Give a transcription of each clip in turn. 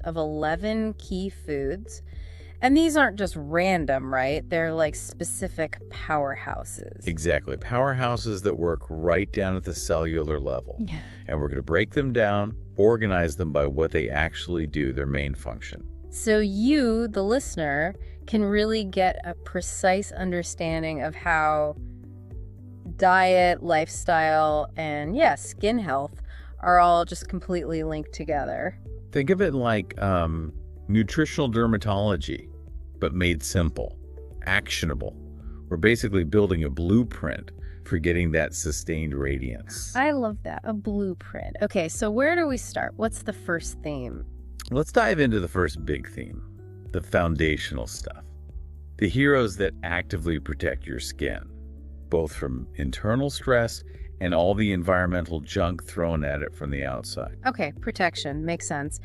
of 11 key foods. And these aren't just random, right? They're like specific powerhouses. Exactly. Powerhouses that work right down at the cellular level. Yeah. And we're going to break them down, organize them by what they actually do, their main function. So you, the listener, can really get a precise understanding of how diet, lifestyle, and skin health are all just completely linked together. Think of it like nutritional dermatology, but made simple, actionable. We're basically building a blueprint for getting that sustained radiance. I love that, a blueprint. Okay, so where do we start? What's the first theme? Let's dive into the first big theme, the foundational stuff. The heroes that actively protect your skin, both from internal stress and all the environmental junk thrown at it from the outside. Okay, protection makes sense.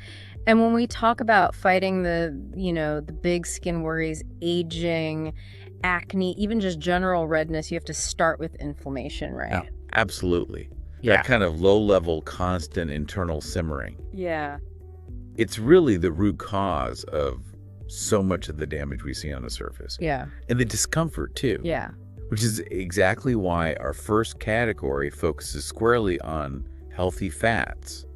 And when we talk about fighting the big skin worries, aging, acne, even just general redness, you have to start with inflammation, right? Yeah, absolutely. Yeah. That kind of low-level, constant internal simmering. Yeah. It's really the root cause of so much of the damage we see on the surface. Yeah. And the discomfort, too. Yeah. Which is exactly why our first category focuses squarely on healthy fats,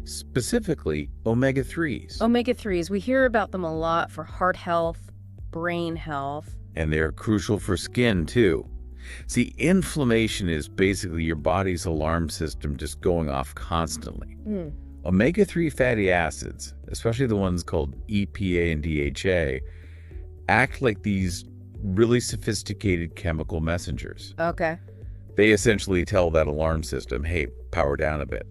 specifically omega-3s. Omega-3s, we hear about them a lot for heart health, brain health. And they're crucial for skin, too. See, inflammation is basically your body's alarm system just going off constantly. Omega-3 fatty acids, especially the ones called EPA and DHA, act like these really sophisticated chemical messengers. Okay. They essentially tell that alarm system, hey, power down a bit.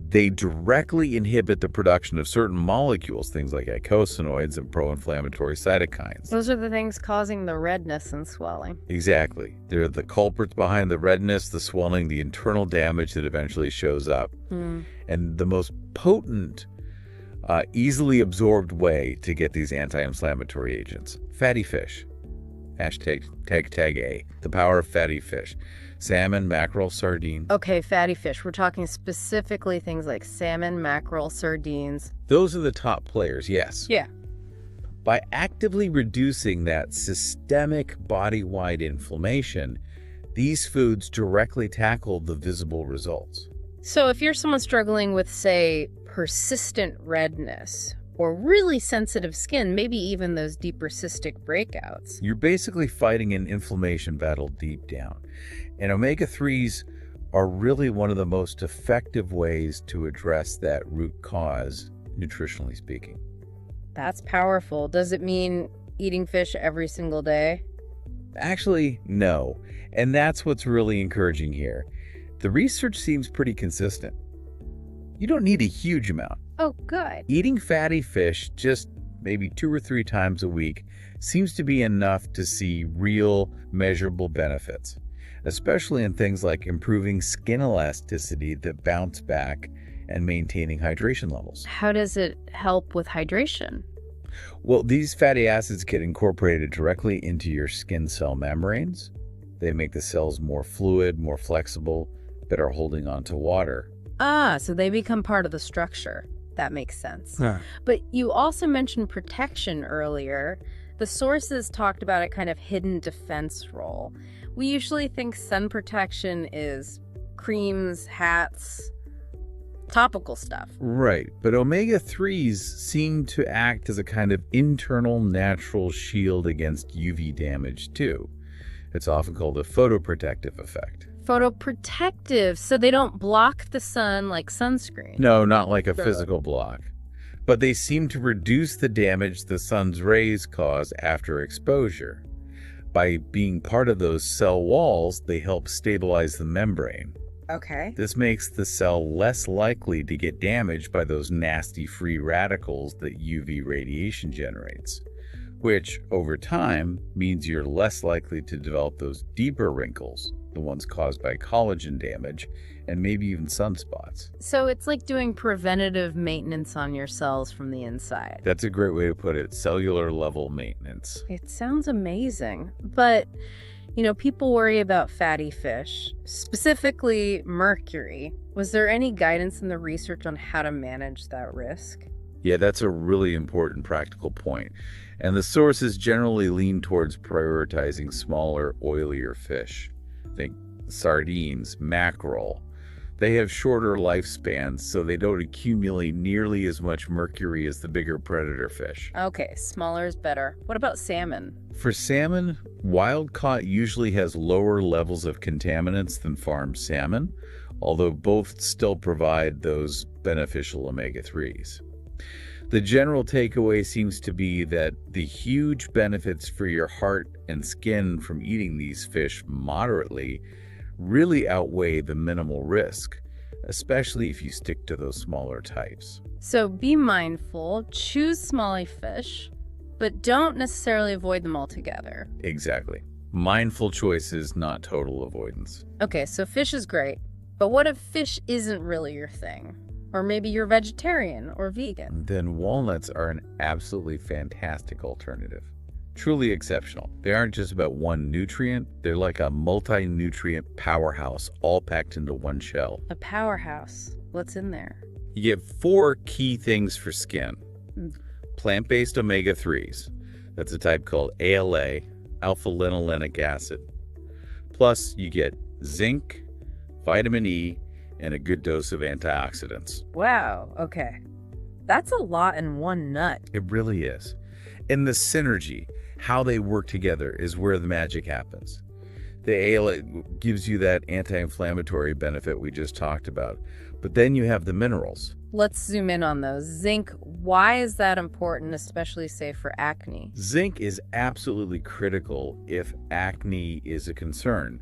They directly inhibit the production of certain molecules, things like eicosanoids and pro-inflammatory cytokines. Those are the things causing the redness and swelling. Exactly. They're the culprits behind the redness, the swelling, the internal damage that eventually shows up. And the most potent, easily absorbed way to get these anti-inflammatory agents, fatty fish. Hashtag tag A, the power of fatty fish. Salmon, mackerel, sardine. Okay, fatty fish. We're talking specifically things like salmon, mackerel, sardines. Those are the top players, yes. Yeah. By actively reducing that systemic body-wide inflammation, these foods directly tackle the visible results. So if you're someone struggling with, say, persistent redness or really sensitive skin, maybe even those deeper cystic breakouts. You're basically fighting an inflammation battle deep down. And omega-3s are really one of the most effective ways to address that root cause, nutritionally speaking. That's powerful. Does it mean eating fish every single day? Actually, no. And that's what's really encouraging here. The research seems pretty consistent. You don't need a huge amount. Oh, good. Eating fatty fish just maybe 2 or 3 times a week seems to be enough to see real, measurable benefits, especially in things like improving skin elasticity that bounce back and maintaining hydration levels. How does it help with hydration? Well, these fatty acids get incorporated directly into your skin cell membranes. They make the cells more fluid, more flexible, better holding on to water. Ah, so they become part of the structure. That makes sense. Huh. But you also mentioned protection earlier. The sources talked about a kind of hidden defense role. We usually think sun protection is creams, hats, topical stuff. Right, but omega-3s seem to act as a kind of internal natural shield against UV damage too. It's often called a photoprotective effect. Photoprotective, so they don't block the sun like sunscreen. No, not like a physical block. But they seem to reduce the damage the sun's rays cause after exposure. By being part of those cell walls, they help stabilize the membrane. Okay. This makes the cell less likely to get damaged by those nasty free radicals that UV radiation generates, which over time means you're less likely to develop those deeper wrinkles, the ones caused by collagen damage, and maybe even sunspots. So it's like doing preventative maintenance on your cells from the inside. That's a great way to put it, cellular level maintenance. It sounds amazing. But, people worry about fatty fish, specifically mercury. Was there any guidance in the research on how to manage that risk? Yeah, that's a really important practical point. And the sources generally lean towards prioritizing smaller, oilier fish. Think sardines, mackerel. They have shorter lifespans, so they don't accumulate nearly as much mercury as the bigger predator fish. Okay, smaller is better. What about salmon? For salmon, wild caught usually has lower levels of contaminants than farmed salmon, although both still provide those beneficial omega-3s. The general takeaway seems to be that the huge benefits for your heart and skin from eating these fish moderately really outweigh the minimal risk, especially if you stick to those smaller types. So be mindful, choose smallie fish, but don't necessarily avoid them altogether. Exactly. Mindful choices, not total avoidance. Okay, so fish is great, but what if fish isn't really your thing? Or maybe you're vegetarian or vegan? Then walnuts are an absolutely fantastic alternative. Truly exceptional. They aren't just about one nutrient, they're like a multi-nutrient powerhouse all packed into one shell. A powerhouse. What's in there? You get 4 key things for skin. Plant-based omega-3s. That's a type called ALA, alpha-linolenic acid. Plus, you get zinc, vitamin E, and a good dose of antioxidants. Wow, okay. That's a lot in one nut. It really is. And the synergy, how they work together, is where the magic happens. The ALA gives you that anti-inflammatory benefit we just talked about. But then you have the minerals. Let's zoom in on those. Zinc, why is that important, especially, say, for acne? Zinc is absolutely critical if acne is a concern.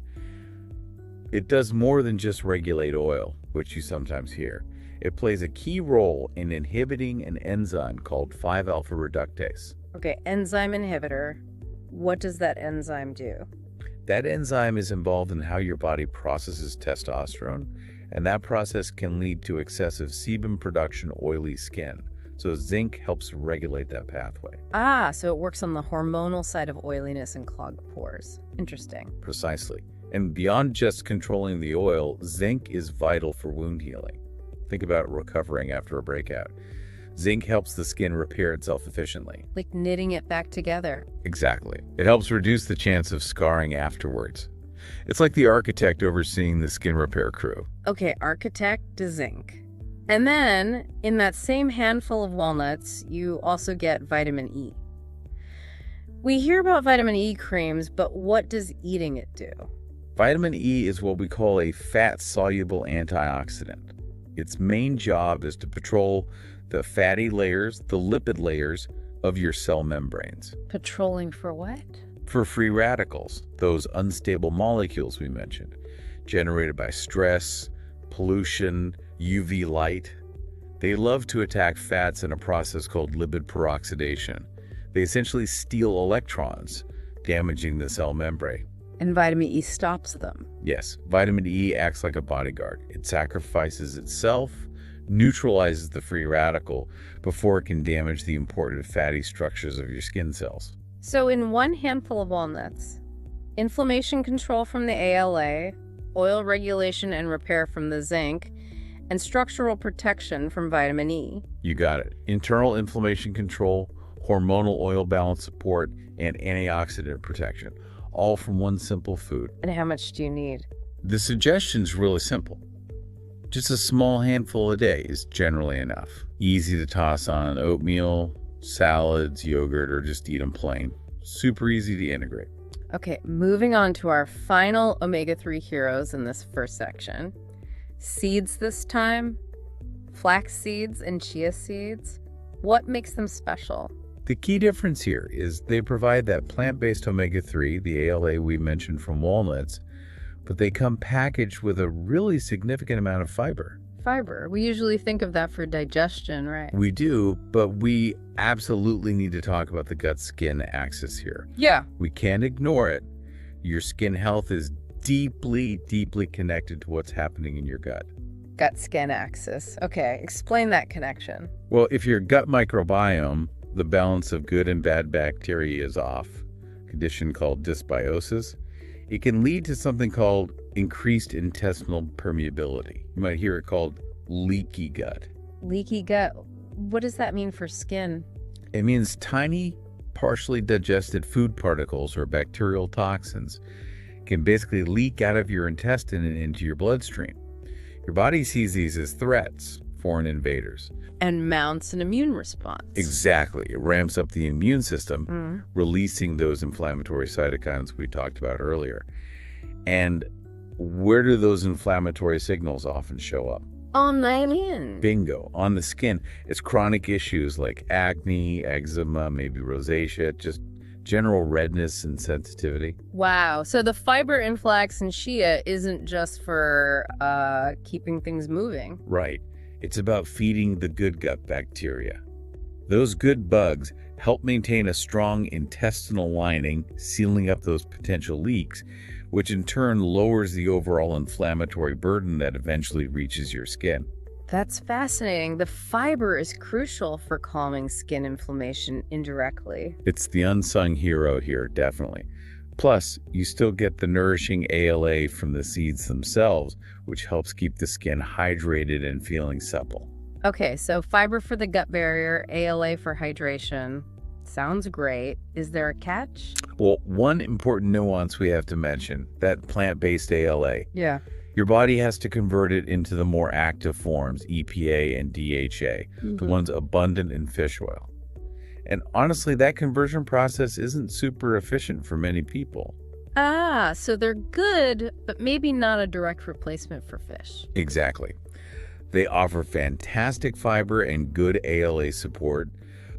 It does more than just regulate oil, which you sometimes hear. It plays a key role in inhibiting an enzyme called 5-alpha reductase. Okay, enzyme inhibitor. What does that enzyme do? That enzyme is involved in how your body processes testosterone, and that process can lead to excessive sebum production, oily skin. So zinc helps regulate that pathway. Ah, so it works on the hormonal side of oiliness and clogged pores. Interesting. Precisely. And beyond just controlling the oil, zinc is vital for wound healing. Think about recovering after a breakout. Zinc helps the skin repair itself efficiently. Like knitting it back together. Exactly. It helps reduce the chance of scarring afterwards. It's like the architect overseeing the skin repair crew. Okay, architect to zinc. And then, in that same handful of walnuts, you also get vitamin E. We hear about vitamin E creams, but what does eating it do? Vitamin E is what we call a fat-soluble antioxidant. Its main job is to patrol the fatty layers, the lipid layers of your cell membranes. Patrolling for what? For free radicals, those unstable molecules we mentioned, generated by stress, pollution, UV light. They love to attack fats in a process called lipid peroxidation. They essentially steal electrons, damaging the cell membrane. And vitamin E stops them. Yes, vitamin E acts like a bodyguard. It sacrifices itself, neutralizes the free radical before it can damage the important fatty structures of your skin cells. So in one handful of walnuts, inflammation control from the ALA, oil regulation and repair from the zinc, and structural protection from vitamin E. You got it. Internal inflammation control, hormonal oil balance support, and antioxidant protection, all from one simple food. And how much do you need? The suggestion's really simple. Just a small handful a day is generally enough. Easy to toss on oatmeal, salads, yogurt, or just eat them plain. Super easy to integrate. Okay, moving on to our final omega-3 heroes in this first section. Seeds this time, flax seeds and chia seeds. What makes them special? The key difference here is they provide that plant-based omega-3, the ALA we mentioned from walnuts, but they come packaged with a really significant amount of fiber. Fiber. We usually think of that for digestion, right? We do, but we absolutely need to talk about the gut-skin axis here. Yeah. We can't ignore it. Your skin health is deeply, deeply connected to what's happening in your gut. Gut-skin axis. Okay, explain that connection. Well, if your gut microbiome, the balance of good and bad bacteria is off, a condition called dysbiosis, it can lead to something called increased intestinal permeability. You might hear it called leaky gut. Leaky gut. what does that mean for skin? It means tiny, partially digested food particles or bacterial toxins can basically leak out of your intestine and into your bloodstream. Your body sees these as threats, foreign invaders. And mounts an immune response. Exactly. It ramps up the immune system, releasing those inflammatory cytokines we talked about earlier. And where do those inflammatory signals often show up? On the skin. Bingo. On the skin. It's chronic issues like acne, eczema, maybe rosacea, just general redness and sensitivity. Wow. So the fiber in flax and chia isn't just for keeping things moving. Right. It's about feeding the good gut bacteria. Those good bugs help maintain a strong intestinal lining, sealing up those potential leaks, which in turn lowers the overall inflammatory burden that eventually reaches your skin. That's fascinating. The fiber is crucial for calming skin inflammation indirectly. It's the unsung hero here, definitely. Plus, you still get the nourishing ALA from the seeds themselves, which helps keep the skin hydrated and feeling supple. Okay, so fiber for the gut barrier, ALA for hydration. Sounds great. Is there a catch? Well, one important nuance we have to mention, that plant-based ALA. Yeah. Your body has to convert it into the more active forms, EPA and DHA, the ones abundant in fish oil. And honestly, that conversion process isn't super efficient for many people. Ah, so they're good, but maybe not a direct replacement for fish. Exactly. They offer fantastic fiber and good ALA support,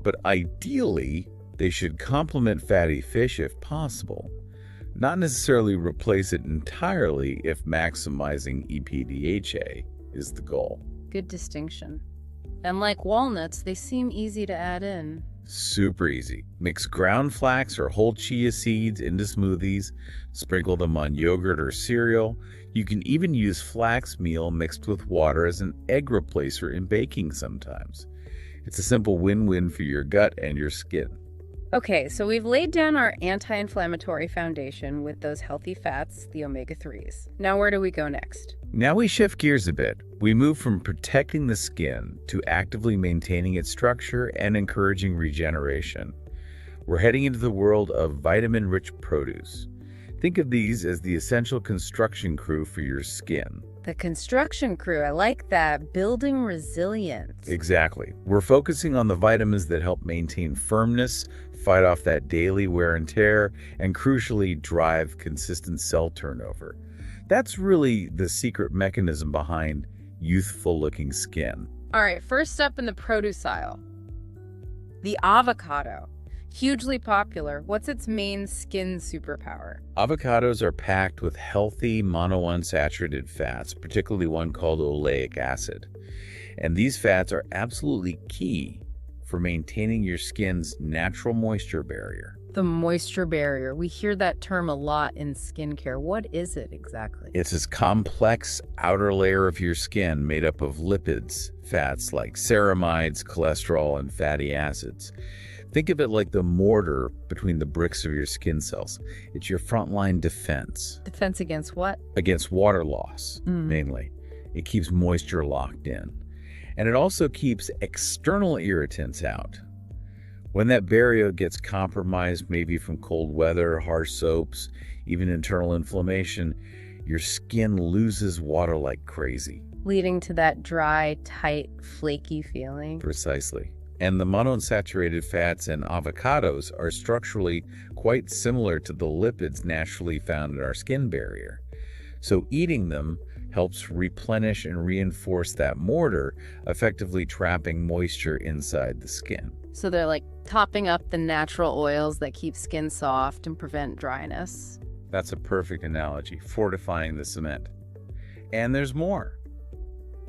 but ideally, they should complement fatty fish if possible, not necessarily replace it entirely if maximizing EPDHA is the goal. Good distinction. And like walnuts, they seem easy to add in. Super easy. Mix ground flax or whole chia seeds into smoothies, sprinkle them on yogurt or cereal. You can even use flax meal mixed with water as an egg replacer in baking sometimes. It's a simple win-win for your gut and your skin. Okay, so we've laid down our anti-inflammatory foundation with those healthy fats, the omega-3s. Now where do we go next? Now we shift gears a bit. We move from protecting the skin to actively maintaining its structure and encouraging regeneration. We're heading into the world of vitamin-rich produce. Think of these as the essential construction crew for your skin. The construction crew, I like that. Building resilience. Exactly. We're focusing on the vitamins that help maintain firmness, fight off that daily wear and tear, and crucially drive consistent cell turnover. That's really the secret mechanism behind youthful-looking skin. All right, first up in the produce aisle, the avocado. Hugely popular. What's its main skin superpower? Avocados are packed with healthy monounsaturated fats, particularly one called oleic acid. And these fats are absolutely key for maintaining your skin's natural moisture barrier. The moisture barrier. We hear that term a lot in skincare. What is it exactly? It's this complex outer layer of your skin made up of lipids, fats like ceramides, cholesterol, and fatty acids. Think of it like the mortar between the bricks of your skin cells. It's your frontline defense. Defense against what? Against water loss, mainly. It keeps moisture locked in. And it also keeps external irritants out. When that barrier gets compromised, maybe from cold weather, harsh soaps, even internal inflammation, your skin loses water like crazy. Leading to that dry, tight, flaky feeling. Precisely. And the monounsaturated fats in avocados are structurally quite similar to the lipids naturally found in our skin barrier. So eating them helps replenish and reinforce that mortar, effectively trapping moisture inside the skin. So they're like topping up the natural oils that keep skin soft and prevent dryness. That's a perfect analogy, fortifying the cement. And there's more.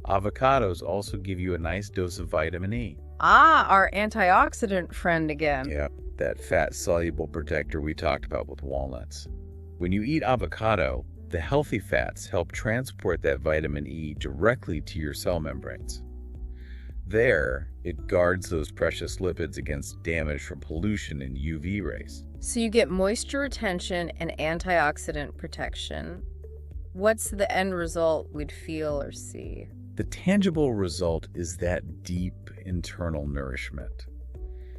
Avocados also give you a nice dose of vitamin E. Ah, our antioxidant friend again. Yeah, that fat-soluble protector we talked about with walnuts. When you eat avocado, the healthy fats help transport that vitamin E directly to your cell membranes. There, it guards those precious lipids against damage from pollution and UV rays. So you get moisture retention and antioxidant protection. What's the end result we'd feel or see? The tangible result is that deep internal nourishment.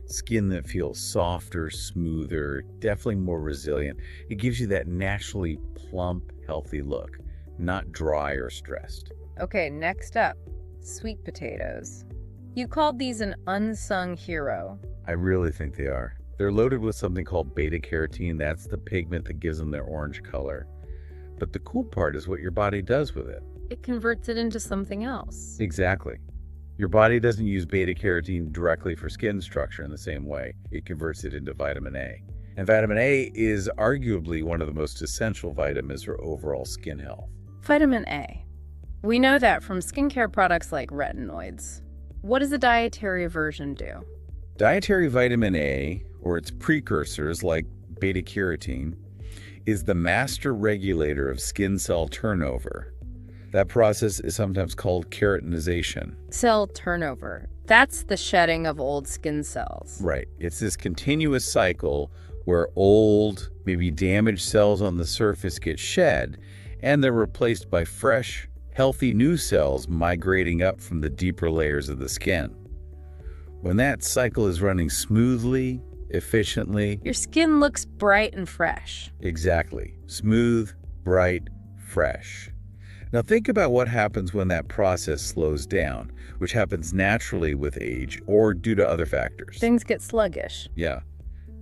Skin that feels softer, smoother, definitely more resilient. It gives you that naturally plump, healthy look, not dry or stressed. Okay, next up, sweet potatoes. You called these an unsung hero. I really think they are. They're loaded with something called beta-carotene. That's the pigment that gives them their orange color. But the cool part is what your body does with it. It converts it into something else. Exactly. Your body doesn't use beta-carotene directly for skin structure in the same way. It converts it into vitamin A. And vitamin A is arguably one of the most essential vitamins for overall skin health. Vitamin A. We know that from skincare products like retinoids. What does a dietary version do? Dietary vitamin A, or its precursors like beta-carotene, is the master regulator of skin cell turnover. That process is sometimes called keratinization. Cell turnover. That's the shedding of old skin cells. Right. It's this continuous cycle where old, maybe damaged cells on the surface get shed, and they're replaced by fresh, healthy new cells migrating up from the deeper layers of the skin. When that cycle is running smoothly, efficiently... Your skin looks bright and fresh. Exactly. Smooth, bright, fresh. Now think about what happens when that process slows down, which happens naturally with age or due to other factors. Things get sluggish. Yeah.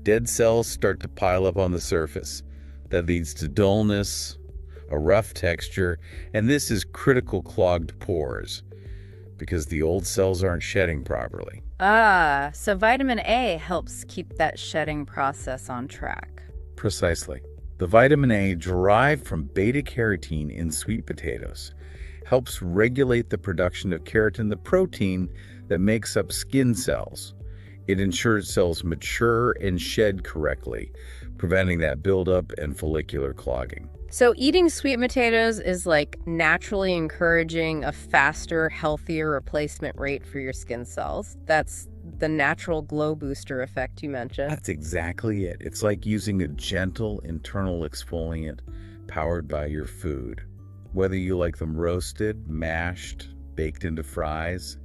Dead cells start to pile up on the surface. That leads to dullness, a rough texture, and this is critical clogged pores because the old cells aren't shedding properly. Ah, so vitamin A helps keep that shedding process on track. Precisely. The vitamin A derived from beta-carotene in sweet potatoes helps regulate the production of keratin, the protein that makes up skin cells. It ensures cells mature and shed correctly, preventing that buildup and follicular clogging. So eating sweet potatoes is like naturally encouraging a faster, healthier replacement rate for your skin cells. That's the natural glow booster effect you mentioned. That's exactly it. It's like using a gentle internal exfoliant powered by your food. Whether you like them roasted, mashed, baked into fries,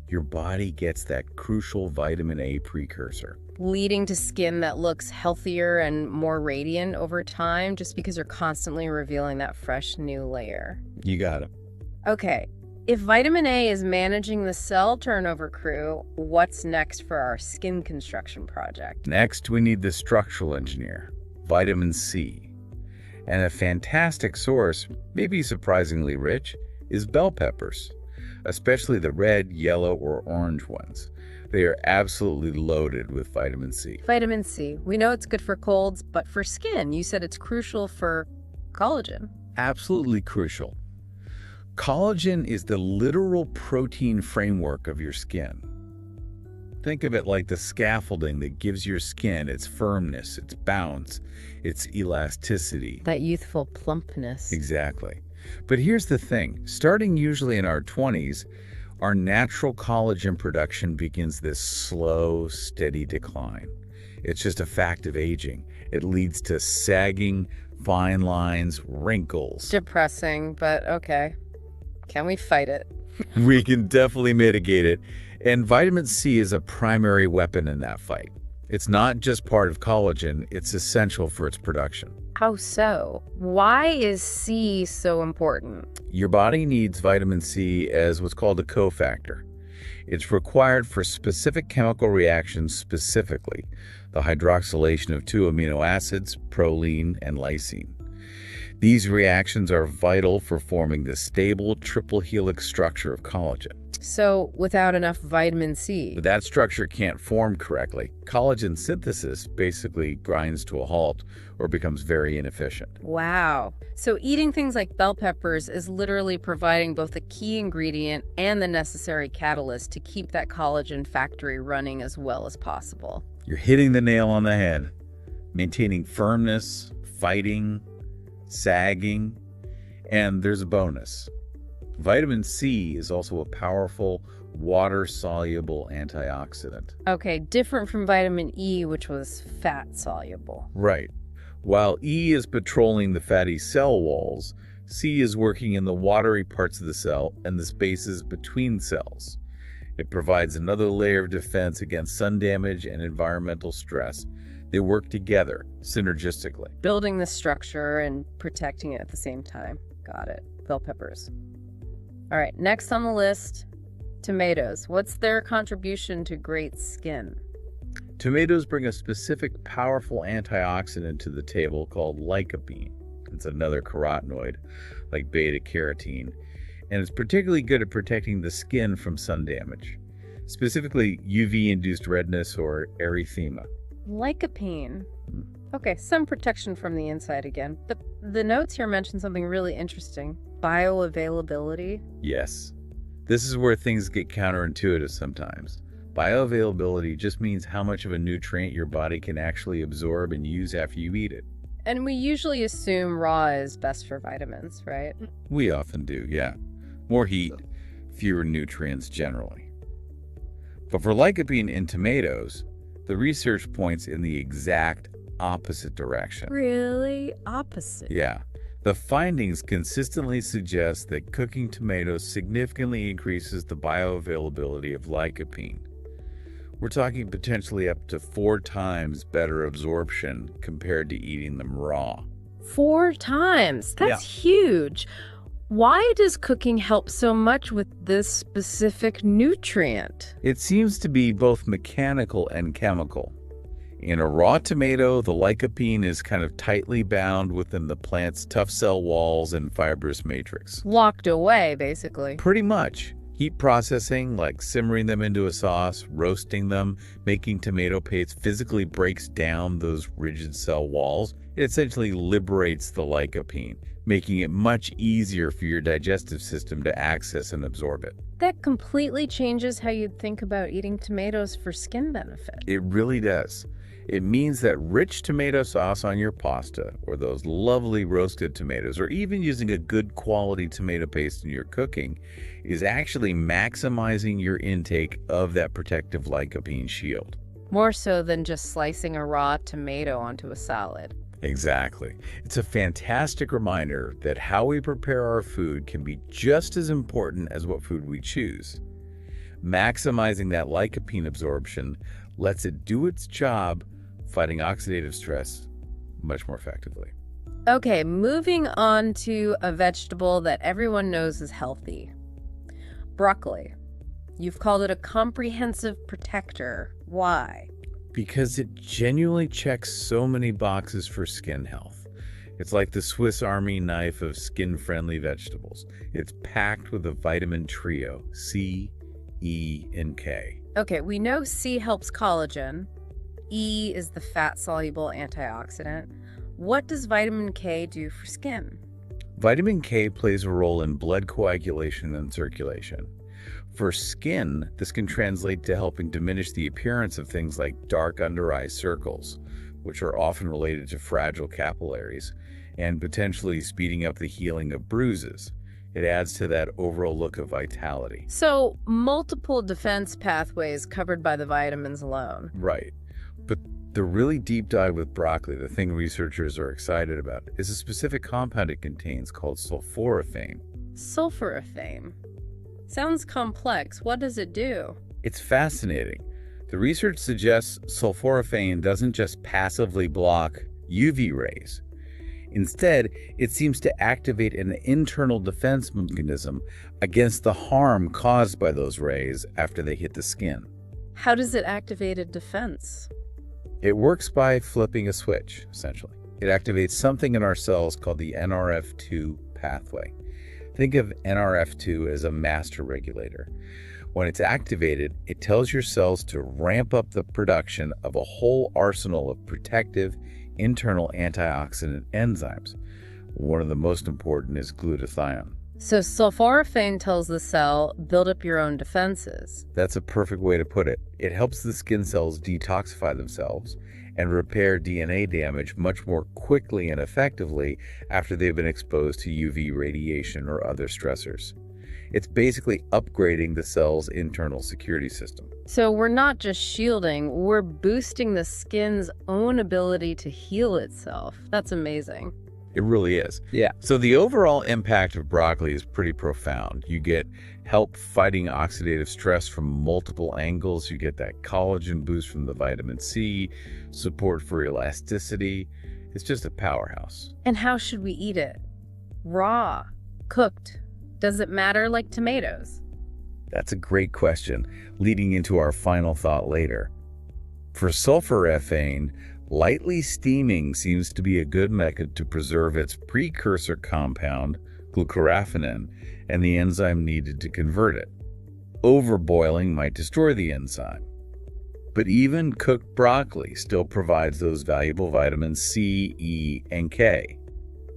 your body gets that crucial vitamin A precursor. Leading to skin that looks healthier and more radiant over time just because you're constantly revealing that fresh new layer. You got it. Okay, if vitamin A is managing the cell turnover crew, what's next for our skin construction project? Next, we need the structural engineer, vitamin C. And a fantastic source, maybe surprisingly rich, is bell peppers, especially the red, yellow, or orange ones. They are absolutely loaded with vitamin C. Vitamin C. We know it's good for colds, but for skin, you said it's crucial for collagen. Absolutely crucial. Collagen is the literal protein framework of your skin. Think of it like the scaffolding that gives your skin its firmness, its bounce, its elasticity. That youthful plumpness. Exactly. But here's the thing. Starting usually in our 20s, our natural collagen production begins this slow, steady decline. It's just a fact of aging. It leads to sagging, fine lines, wrinkles. Depressing, but okay. Can we fight it? We can definitely mitigate it. And vitamin C is a primary weapon in that fight. It's not just part of collagen, it's essential for its production. How so? Why is C so important? Your body needs vitamin C as what's called a cofactor. It's required for specific chemical reactions, specifically the hydroxylation of two amino acids, proline and lysine. These reactions are vital for forming the stable triple helix structure of collagen. So, without enough vitamin C, But that structure can't form correctly. Collagen synthesis basically grinds to a halt or becomes very inefficient. wow. So eating things like bell peppers is literally providing both a key ingredient and the necessary catalyst to keep that collagen factory running as well as possible. You're hitting the nail on the head. Maintaining firmness, fighting, sagging, and there's a bonus. Vitamin C is also a powerful water-soluble antioxidant. Okay, different from vitamin E, which was fat-soluble. Right. While E is patrolling the fatty cell walls, C is working in the watery parts of the cell and the spaces between cells. It provides another layer of defense against sun damage and environmental stress. They work together, synergistically. Building the structure and protecting it at the same time. Got it. Bell peppers. All right, next on the list, tomatoes. What's their contribution to great skin? Tomatoes bring a specific powerful antioxidant to the table called lycopene. It's another carotenoid, like beta-carotene, and it's particularly good at protecting the skin from sun damage, specifically UV-induced redness or erythema. Lycopene. Okay, some protection from the inside again. The notes here mention something really interesting. Bioavailability. Yes. This is where things get counterintuitive sometimes. Bioavailability just means how much of a nutrient your body can actually absorb and use after you eat it. And we usually assume raw is best for vitamins, right? We often do, yeah. More heat, fewer nutrients generally. But for lycopene in tomatoes, the research points in the exact opposite direction. Really? Opposite? Yeah. The findings consistently suggest that cooking tomatoes significantly increases the bioavailability of lycopene. We're talking potentially up to 4 times better absorption compared to eating them raw. 4 times? That's huge. Why does cooking help so much with this specific nutrient? It seems to be both mechanical and chemical. In a raw tomato, the lycopene is kind of tightly bound within the plant's tough cell walls and fibrous matrix. Locked away, basically. Pretty much. Heat processing, like simmering them into a sauce, roasting them, making tomato paste physically breaks down those rigid cell walls. It essentially liberates the lycopene, making it much easier for your digestive system to access and absorb it. That completely changes how you'd think about eating tomatoes for skin benefit. It really does. It means that rich tomato sauce on your pasta, or those lovely roasted tomatoes, or even using a good quality tomato paste in your cooking, is actually maximizing your intake of that protective lycopene shield. More so than just slicing a raw tomato onto a salad. Exactly. It's a fantastic reminder that how we prepare our food can be just as important as what food we choose. Maximizing that lycopene absorption lets it do its job fighting oxidative stress much more effectively. Okay, moving on to a vegetable that everyone knows is healthy. Broccoli. You've called it a comprehensive protector. Why? Because it genuinely checks so many boxes for skin health. It's like the Swiss Army knife of skin-friendly vegetables. It's packed with a vitamin trio, C, E, and K. Okay, we know C helps collagen. E is the fat-soluble antioxidant. What does vitamin K do for skin? Vitamin K plays a role in blood coagulation and circulation. For skin, this can translate to helping diminish the appearance of things like dark under-eye circles, which are often related to fragile capillaries, and potentially speeding up the healing of bruises. It adds to that overall look of vitality. So, multiple defense pathways covered by the vitamins alone. Right. But the really deep dive with broccoli, the thing researchers are excited about, is a specific compound it contains called sulforaphane. Sulforaphane. Sounds complex. What does it do? It's fascinating. The research suggests sulforaphane doesn't just passively block UV rays. Instead, it seems to activate an internal defense mechanism against the harm caused by those rays after they hit the skin. How does it activate a defense? It works by flipping a switch, essentially. It activates something in our cells called the NRF2 pathway. Think of NRF2 as a master regulator. When it's activated, it tells your cells to ramp up the production of a whole arsenal of protective internal antioxidant enzymes. One of the most important is glutathione. So sulforaphane tells the cell, build up your own defenses. That's a perfect way to put it. It helps the skin cells detoxify themselves and repair DNA damage much more quickly and effectively after they've been exposed to UV radiation or other stressors. It's basically upgrading the cell's internal security system. So we're not just shielding, we're boosting the skin's own ability to heal itself. That's amazing. It really is. Yeah. So the overall impact of broccoli is pretty profound. You get help fighting oxidative stress from multiple angles. You get that collagen boost from the vitamin C, support for elasticity. It's just a powerhouse. And how should we eat it? Raw? Cooked? Does it matter like tomatoes? That's a great question, leading into our final thought later. For sulforaphane, lightly steaming seems to be a good method to preserve its precursor compound, glucoraphanin, and the enzyme needed to convert it. Overboiling might destroy the enzyme. But even cooked broccoli still provides those valuable vitamins C, E, and K.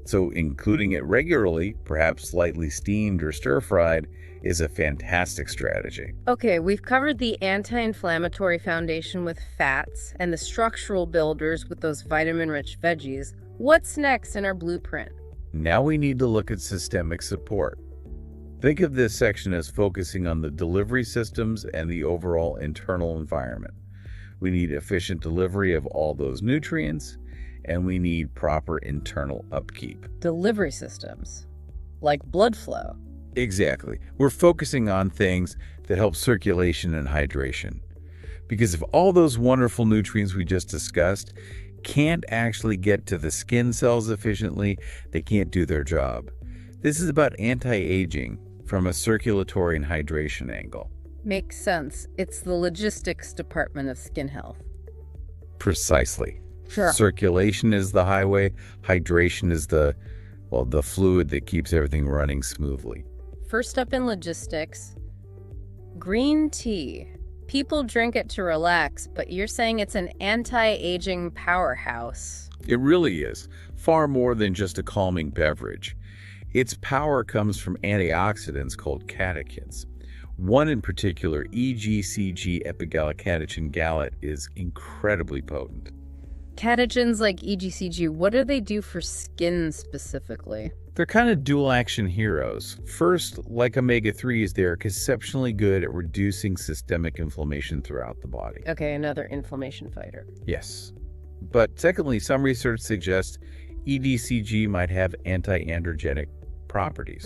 So including it regularly, perhaps slightly steamed or stir-fried, is a fantastic strategy. Okay, we've covered the anti-inflammatory foundation with fats and the structural builders with those vitamin-rich veggies. What's next in our blueprint? Now we need to look at systemic support. Think of this section as focusing on the delivery systems and the overall internal environment. We need efficient delivery of all those nutrients, and we need proper internal upkeep. Delivery systems, like blood flow. Exactly. We're focusing on things that help circulation and hydration. Because if all those wonderful nutrients we just discussed can't actually get to the skin cells efficiently, they can't do their job. This is about anti-aging from a circulatory and hydration angle. Makes sense. It's the logistics department of skin health. Precisely. Sure. Circulation is the highway. Hydration is the fluid that keeps everything running smoothly. First up in logistics, green tea. People drink it to relax, but you're saying it's an anti-aging powerhouse. It really is, far more than just a calming beverage. Its power comes from antioxidants called catechins. One in particular, EGCG epigallocatechin gallate, is incredibly potent. Catechins like EGCG, what do they do for skin specifically? They're kind of dual-action heroes. First, like omega-3s, they're exceptionally good at reducing systemic inflammation throughout the body. Okay, another inflammation fighter. Yes. But secondly, some research suggests EDCG might have anti-androgenic properties,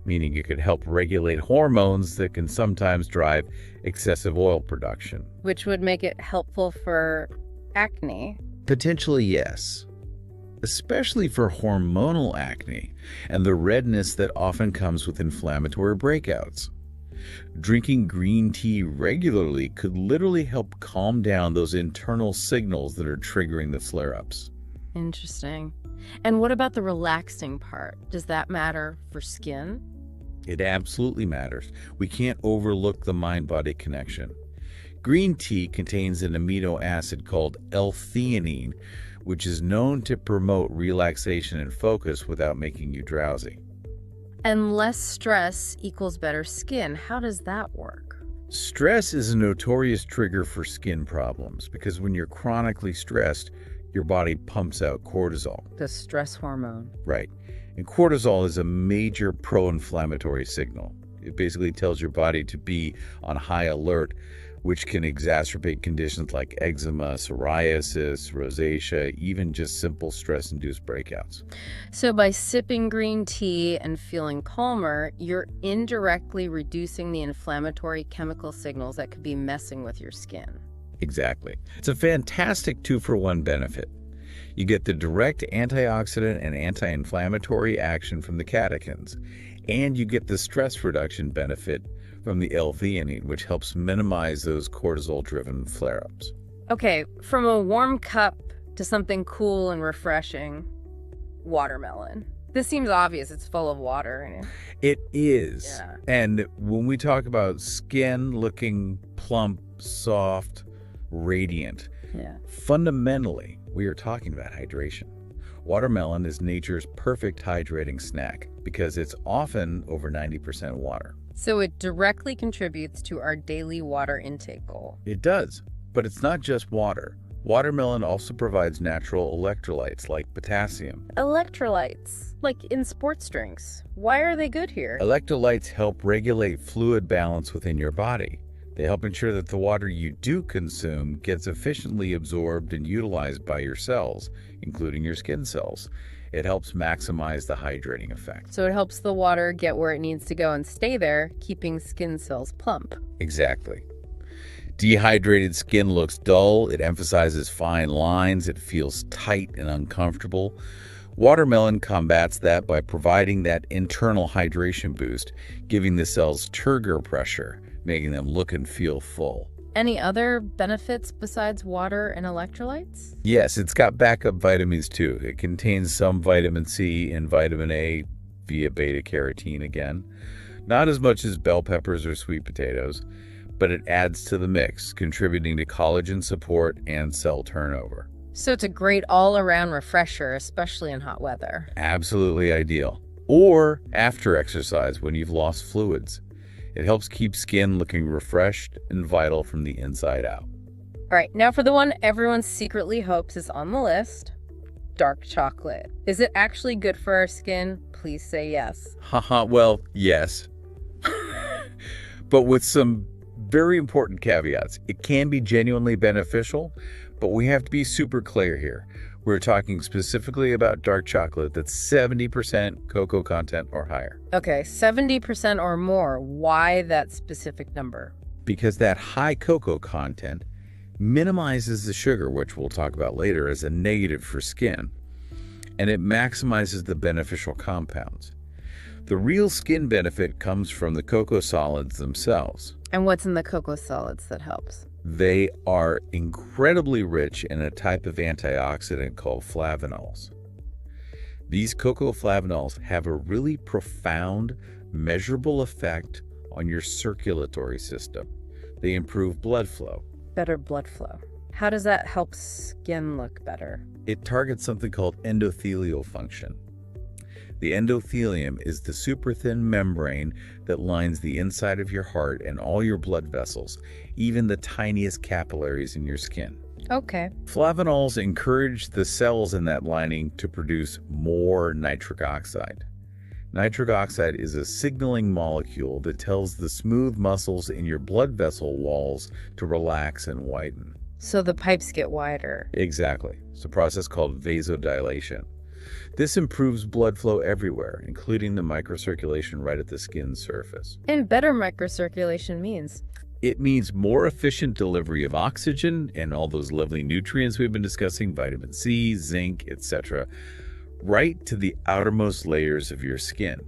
meaning it could help regulate hormones that can sometimes drive excessive oil production. Which would make it helpful for acne. Potentially, yes. Especially for hormonal acne and the redness that often comes with inflammatory breakouts. Drinking green tea regularly could literally help calm down those internal signals that are triggering the flare-ups. Interesting. And what about the relaxing part? Does that matter for skin? It absolutely matters. We can't overlook the mind-body connection. Green tea contains an amino acid called L-theanine, which is known to promote relaxation and focus without making you drowsy. And less stress equals better skin. How does that work? Stress is a notorious trigger for skin problems because when you're chronically stressed, your body pumps out cortisol. The stress hormone. Right. And cortisol is a major pro-inflammatory signal. It basically tells your body to be on high alert, which can exacerbate conditions like eczema, psoriasis, rosacea, even just simple stress-induced breakouts. So by sipping green tea and feeling calmer, you're indirectly reducing the inflammatory chemical signals that could be messing with your skin. Exactly. It's a fantastic 2-for-1 benefit. You get the direct antioxidant and anti-inflammatory action from the catechins, and you get the stress reduction benefit from the L-theanine, which helps minimize those cortisol-driven flare-ups. Okay, from a warm cup to something cool and refreshing, watermelon. This seems obvious. It's full of water in it. It is. Yeah. And when we talk about skin looking plump, soft, radiant, fundamentally, we are talking about hydration. Watermelon is nature's perfect hydrating snack because it's often over 90% water. So it directly contributes to our daily water intake goal. It does, but it's not just water. Watermelon also provides natural electrolytes like potassium. Electrolytes, like in sports drinks. Why are they good here? Electrolytes help regulate fluid balance within your body. They help ensure that the water you do consume gets efficiently absorbed and utilized by your cells, including your skin cells. It helps maximize the hydrating effect. So it helps the water get where it needs to go and stay there, keeping skin cells plump. Exactly. Dehydrated skin looks dull. It emphasizes fine lines. It feels tight and uncomfortable. Watermelon combats that by providing that internal hydration boost, giving the cells turgor pressure, making them look and feel full. Any other benefits besides water and electrolytes? Yes, it's got backup vitamins too. It contains some vitamin C and vitamin A via beta-carotene again. Not as much as bell peppers or sweet potatoes, but it adds to the mix, contributing to collagen support and cell turnover. So it's a great all-around refresher, especially in hot weather. Absolutely ideal. Or after exercise when you've lost fluids. It helps keep skin looking refreshed and vital from the inside out. All right, now for the one everyone secretly hopes is on the list, dark chocolate. Is it actually good for our skin? Please say yes. Haha, well, yes. But with some very important caveats. It can be genuinely beneficial, but we have to be super clear here. We're talking specifically about dark chocolate that's 70% cocoa content or higher. Okay, 70% or more. Why that specific number? Because that high cocoa content minimizes the sugar, which we'll talk about later, as a negative for skin, and it maximizes the beneficial compounds. The real skin benefit comes from the cocoa solids themselves. And what's in the cocoa solids that helps? They are incredibly rich in a type of antioxidant called flavonols. These cocoa flavonols have a really profound, measurable effect on your circulatory system. They improve blood flow. Better blood flow. How does that help skin look better? It targets something called endothelial function. The endothelium is the super thin membrane that lines the inside of your heart and all your blood vessels, even the tiniest capillaries in your skin. Okay. Flavonols encourage the cells in that lining to produce more nitric oxide. Nitric oxide is a signaling molecule that tells the smooth muscles in your blood vessel walls to relax and whiten. So the pipes get wider. Exactly. It's a process called vasodilation. This improves blood flow everywhere, including the microcirculation right at the skin's surface. And better microcirculation means? It means more efficient delivery of oxygen and all those lovely nutrients we've been discussing, vitamin C, zinc, etc., right to the outermost layers of your skin.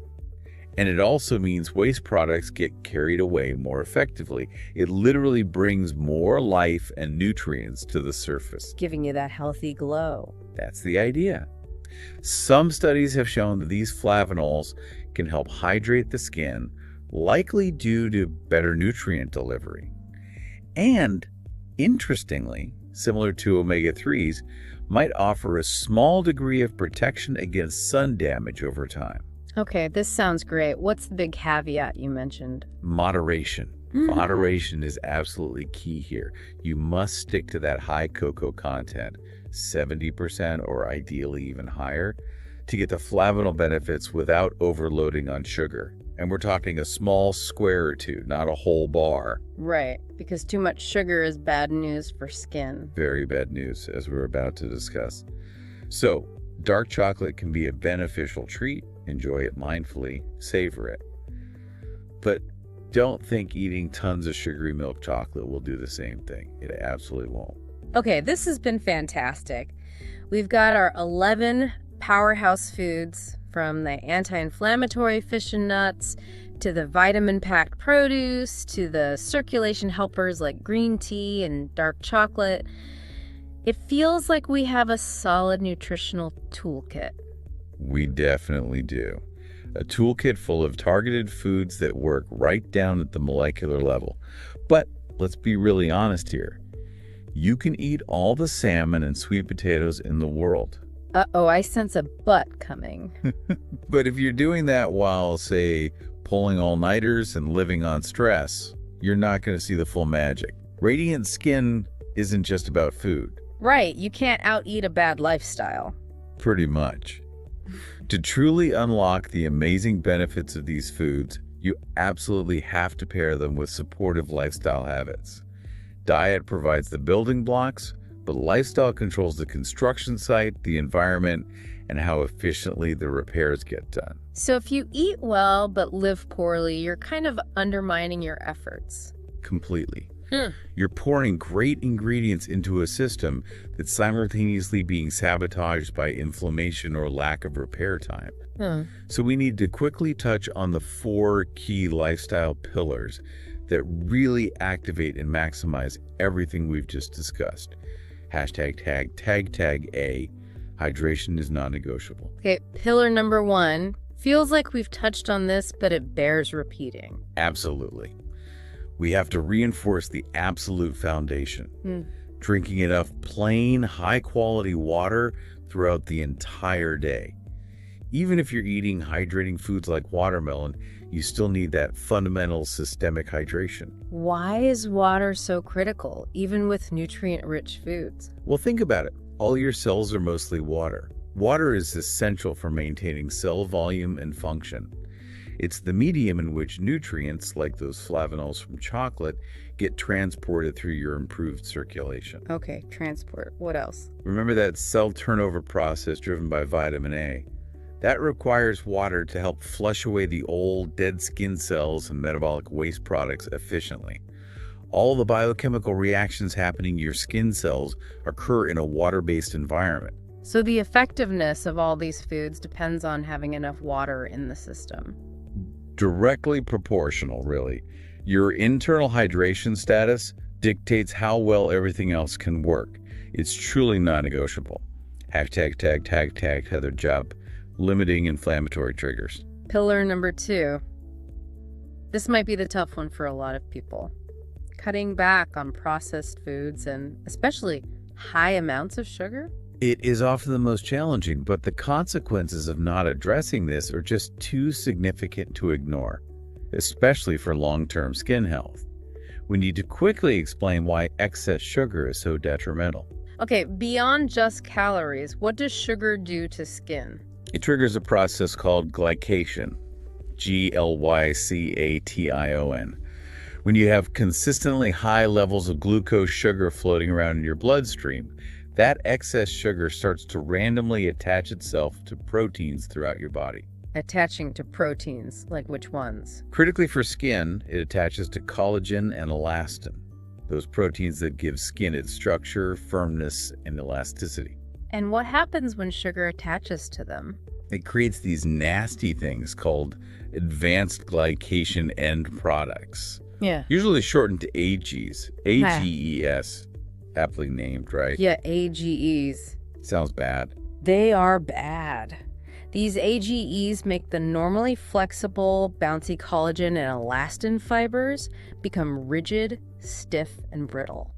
And it also means waste products get carried away more effectively. It literally brings more life and nutrients to the surface. Giving you that healthy glow. That's the idea. Some studies have shown that these flavonols can help hydrate the skin, likely due to better nutrient delivery. And, interestingly, similar to omega-3s, might offer a small degree of protection against sun damage over time. Okay, this sounds great. What's the big caveat you mentioned? Moderation. Moderation is absolutely key here. You must stick to that high cocoa content, 70% or ideally even higher, to get the flavanol benefits without overloading on sugar. And we're talking a small square or two, not a whole bar. Right, because too much sugar is bad news for skin. Very bad news, as we're about to discuss. So, dark chocolate can be a beneficial treat. Enjoy it mindfully, savor it. But don't think eating tons of sugary milk chocolate will do the same thing. It absolutely won't. Okay, this has been fantastic. We've got our 11 powerhouse foods, from the anti-inflammatory fish and nuts, to the vitamin-packed produce, to the circulation helpers like green tea and dark chocolate. It feels like we have a solid nutritional toolkit. We definitely do. A toolkit full of targeted foods that work right down at the molecular level. But let's be really honest here. You can eat all the salmon and sweet potatoes in the world. Uh-oh, I sense a but coming. But if you're doing that while, say, pulling all-nighters and living on stress, you're not going to see the full magic. Radiant skin isn't just about food. Right, you can't out-eat a bad lifestyle. Pretty much. To truly unlock the amazing benefits of these foods, you absolutely have to pair them with supportive lifestyle habits. Diet provides the building blocks, but lifestyle controls the construction site, the environment, and how efficiently the repairs get done. So if you eat well but live poorly, you're kind of undermining your efforts. Completely. You're pouring great ingredients into a system that's simultaneously being sabotaged by inflammation or lack of repair time. So we need to quickly touch on the 4 key lifestyle pillars that really activate and maximize everything we've just discussed. Tag A, hydration is non-negotiable. Okay, pillar number 1. Feels like we've touched on this, but it bears repeating. Absolutely. We have to reinforce the absolute foundation. Drinking enough plain, high-quality water throughout the entire day. Even if you're eating hydrating foods like watermelon, you still need that fundamental systemic hydration. Why is water so critical, even with nutrient-rich foods? Well, think about it. All your cells are mostly water. Water is essential for maintaining cell volume and function. It's the medium in which nutrients, like those flavonols from chocolate, get transported through your improved circulation. Okay, transport. What else? Remember that cell turnover process driven by vitamin A? That requires water to help flush away the old, dead skin cells and metabolic waste products efficiently. All the biochemical reactions happening in your skin cells occur in a water-based environment. So the effectiveness of all these foods depends on having enough water in the system. Directly proportional, really. Your internal hydration status dictates how well everything else can work. It's truly non-negotiable. Tag Heather Job, limiting inflammatory triggers. Pillar number 2. This might be the tough one for a lot of people. Cutting back on processed foods and especially high amounts of sugar. It is often the most challenging, but the consequences of not addressing this are just too significant to ignore, especially for long-term skin health. We need to quickly explain why excess sugar is so detrimental. Okay, beyond just calories, what does sugar do to skin? It triggers a process called glycation, Glycation. When you have consistently high levels of glucose sugar floating around in your bloodstream, that excess sugar starts to randomly attach itself to proteins throughout your body. Attaching to proteins, like which ones? Critically for skin, it attaches to collagen and elastin, those proteins that give skin its structure, firmness, and elasticity. And what happens when sugar attaches to them? It creates these nasty things called advanced glycation end products. Yeah. Usually shortened to AGEs. AGEs. Aptly named, right? Yeah, AGEs. Sounds bad. They are bad. These AGEs make the normally flexible, bouncy collagen and elastin fibers become rigid, stiff, and brittle.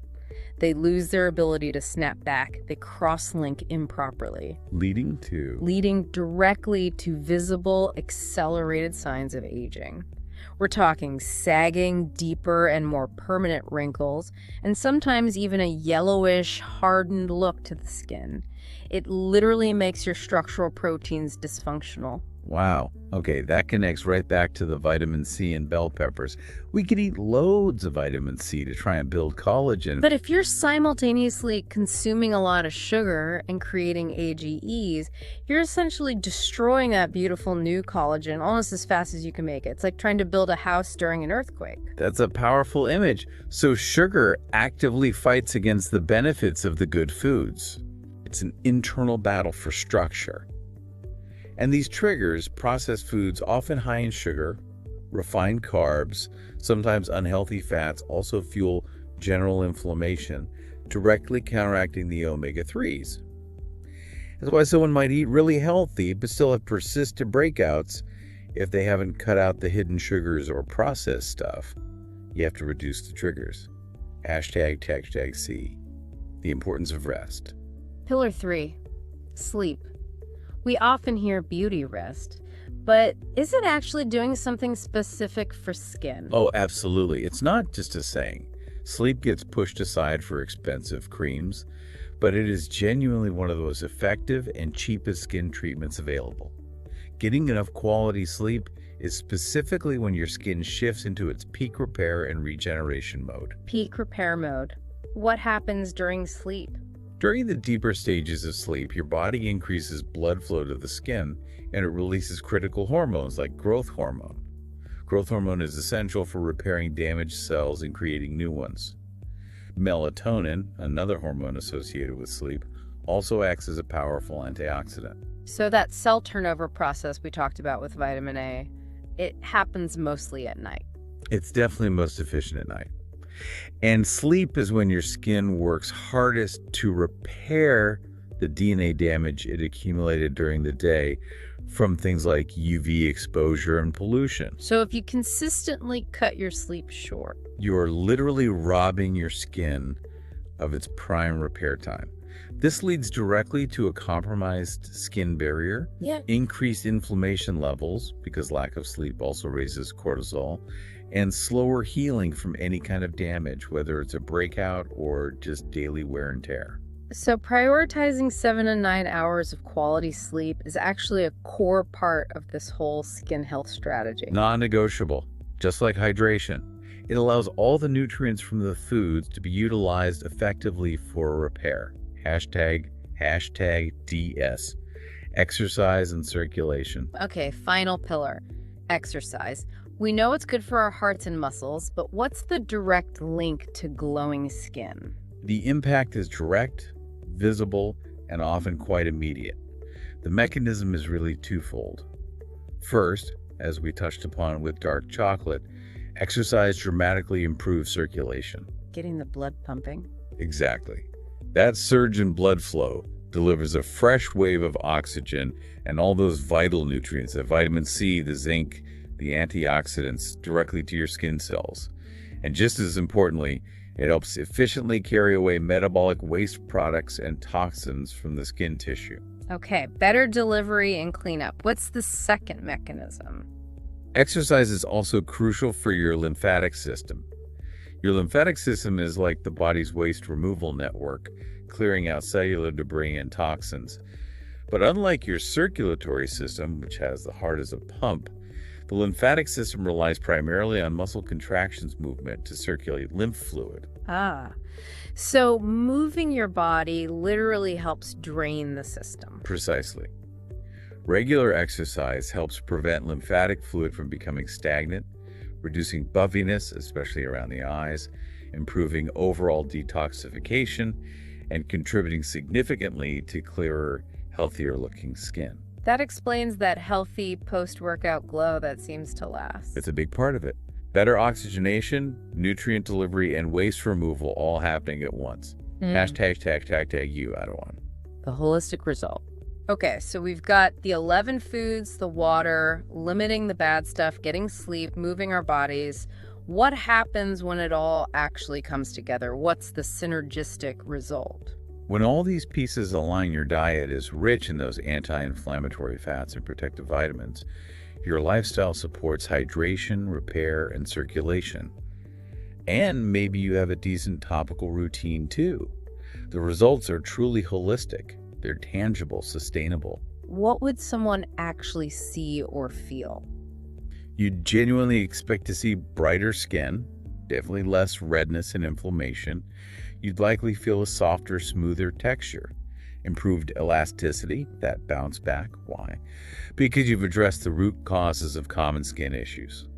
They lose their ability to snap back. They cross-link improperly. Leading directly to visible, accelerated signs of aging. We're talking sagging, deeper, and more permanent wrinkles, and sometimes even a yellowish, hardened look to the skin. It literally makes your structural proteins dysfunctional. Wow. Okay, that connects right back to the vitamin C and bell peppers. We could eat loads of vitamin C to try and build collagen. But if you're simultaneously consuming a lot of sugar and creating AGEs, you're essentially destroying that beautiful new collagen almost as fast as you can make it. It's like trying to build a house during an earthquake. That's a powerful image. So sugar actively fights against the benefits of the good foods. It's an internal battle for structure. And these triggers, processed foods often high in sugar, refined carbs, sometimes unhealthy fats, also fuel general inflammation, directly counteracting the omega-3s. That's why someone might eat really healthy but still have persistent breakouts if they haven't cut out the hidden sugars or processed stuff. You have to reduce the triggers. #C. The importance of rest. Pillar 3. Sleep. We often hear beauty rest, but is it actually doing something specific for skin? Oh, absolutely. It's not just a saying. Sleep gets pushed aside for expensive creams, but it is genuinely one of the most effective and cheapest skin treatments available. Getting enough quality sleep is specifically when your skin shifts into its peak repair and regeneration mode. Peak repair mode. What happens during sleep? During the deeper stages of sleep, your body increases blood flow to the skin and it releases critical hormones like growth hormone. Growth hormone is essential for repairing damaged cells and creating new ones. Melatonin, another hormone associated with sleep, also acts as a powerful antioxidant. So that cell turnover process we talked about with vitamin A, it happens mostly at night. It's definitely most efficient at night. And sleep is when your skin works hardest to repair the DNA damage it accumulated during the day from things like UV exposure and pollution. So if you consistently cut your sleep short, You're literally robbing your skin of its prime repair time. This leads directly to a compromised skin barrier, increased inflammation levels, because lack of sleep also raises cortisol, and slower healing from any kind of damage, whether it's a breakout or just daily wear and tear. So prioritizing 7 to 9 hours of quality sleep is actually a core part of this whole skin health strategy. Non-negotiable, just like hydration. It allows all the nutrients from the foods to be utilized effectively for repair. Hashtag DS. Exercise and circulation. Okay, final pillar, exercise. We know it's good for our hearts and muscles, but what's the direct link to glowing skin? The impact is direct, visible, and often quite immediate. The mechanism is really twofold. First, as we touched upon with dark chocolate, exercise dramatically improves circulation. Getting the blood pumping? Exactly. That surge in blood flow delivers a fresh wave of oxygen and all those vital nutrients, the vitamin C, the zinc, the antioxidants, directly to your skin cells. And just as importantly, it helps efficiently carry away metabolic waste products and toxins from the skin tissue. Okay, better delivery and cleanup. What's the second mechanism? Exercise is also crucial for your lymphatic system. Your lymphatic system is like the body's waste removal network, clearing out cellular debris and toxins. But unlike your circulatory system, which has the heart as a pump, the lymphatic system relies primarily on muscle contractions movement to circulate lymph fluid. So moving your body literally helps drain the system. Precisely. Regular exercise helps prevent lymphatic fluid from becoming stagnant, reducing puffiness, especially around the eyes, improving overall detoxification, and contributing significantly to clearer, healthier-looking skin. That explains that healthy post-workout glow that seems to last. It's a big part of it. Better oxygenation, nutrient delivery, and waste removal all happening at once. Hashtag you, Adawan. The holistic result. Okay, so we've got the 11 foods, the water, limiting the bad stuff, getting sleep, moving our bodies. What happens when it all actually comes together? What's the synergistic result? When all these pieces align, your diet is rich in those anti-inflammatory fats and protective vitamins. Your lifestyle supports hydration, repair, and circulation. And maybe you have a decent topical routine too. The results are truly holistic. They're tangible, sustainable. What would someone actually see or feel? You'd genuinely expect to see brighter skin, definitely less redness and inflammation. You'd likely feel a softer, smoother texture, improved elasticity, that bounce back. Why? Because you've addressed the root causes of common skin issues.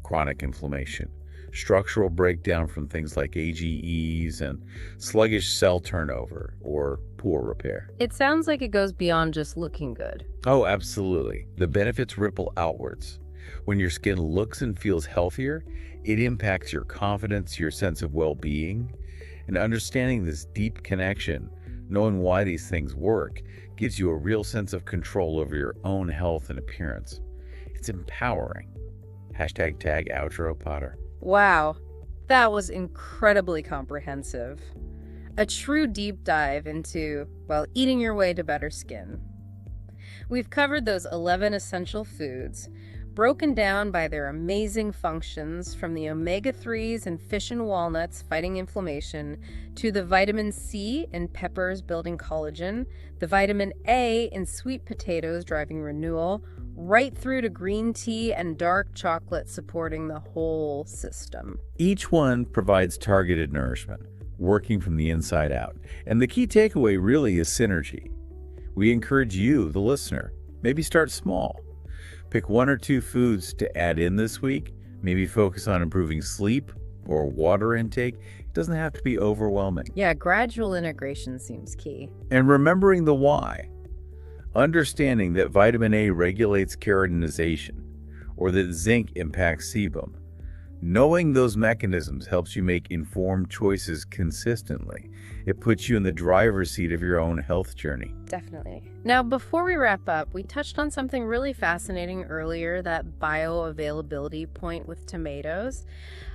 Chronic inflammation, structural breakdown from things like AGEs, and sluggish cell turnover or poor repair. It sounds like it goes beyond just looking good. Oh, absolutely. The benefits ripple outwards. When your skin looks and feels healthier, it impacts your confidence, your sense of well-being, and understanding this deep connection, knowing why these things work, gives you a real sense of control over your own health and appearance. It's empowering. Hashtag tag outro Potter. Wow, that was incredibly comprehensive. A true deep dive into, well, eating your way to better skin. We've covered those 11 essential foods, broken down by their amazing functions, from the omega-3s in fish and walnuts fighting inflammation, to the vitamin C in peppers building collagen, the vitamin A in sweet potatoes driving renewal, right through to green tea and dark chocolate supporting the whole system. Each one provides targeted nourishment, working from the inside out. And the key takeaway really is synergy. We encourage you, the listener, maybe start small. Pick 1 or 2 foods to add in this week. Maybe focus on improving sleep or water intake. It doesn't have to be overwhelming. Yeah, gradual integration seems key. And remembering the why. Understanding that vitamin A regulates keratinization or that zinc impacts sebum. Knowing those mechanisms helps you make informed choices consistently. It puts you in the driver's seat of your own health journey. Definitely. Now, before we wrap up, we touched on something really fascinating earlier, that bioavailability point with tomatoes,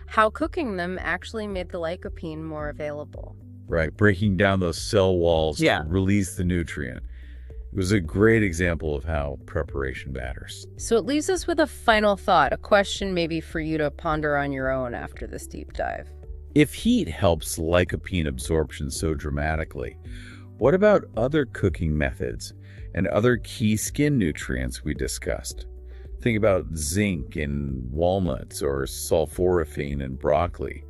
how cooking them actually made the lycopene more available. Right, breaking down those cell walls Yeah. to release the nutrient. It was a great example of how preparation matters. So it leaves us with a final thought, a question maybe for you to ponder on your own after this deep dive. If heat helps lycopene absorption so dramatically, what about other cooking methods and other key skin nutrients we discussed? Think about zinc in walnuts or sulforaphane in broccoli.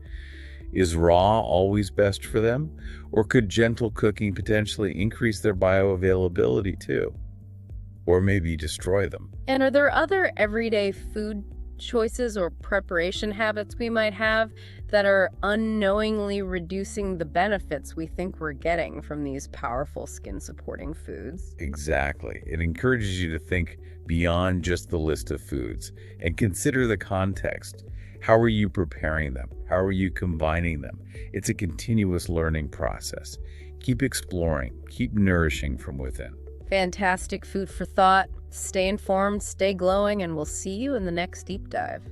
Is raw always best for them? Or could gentle cooking potentially increase their bioavailability too? Or maybe destroy them? And are there other everyday food choices or preparation habits we might have that are unknowingly reducing the benefits we think we're getting from these powerful skin-supporting foods? Exactly. It encourages you to think beyond just the list of foods and consider the context. How are you preparing them? How are you combining them? It's a continuous learning process. Keep exploring, keep nourishing from within. Fantastic food for thought. Stay informed, stay glowing, and we'll see you in the next deep dive.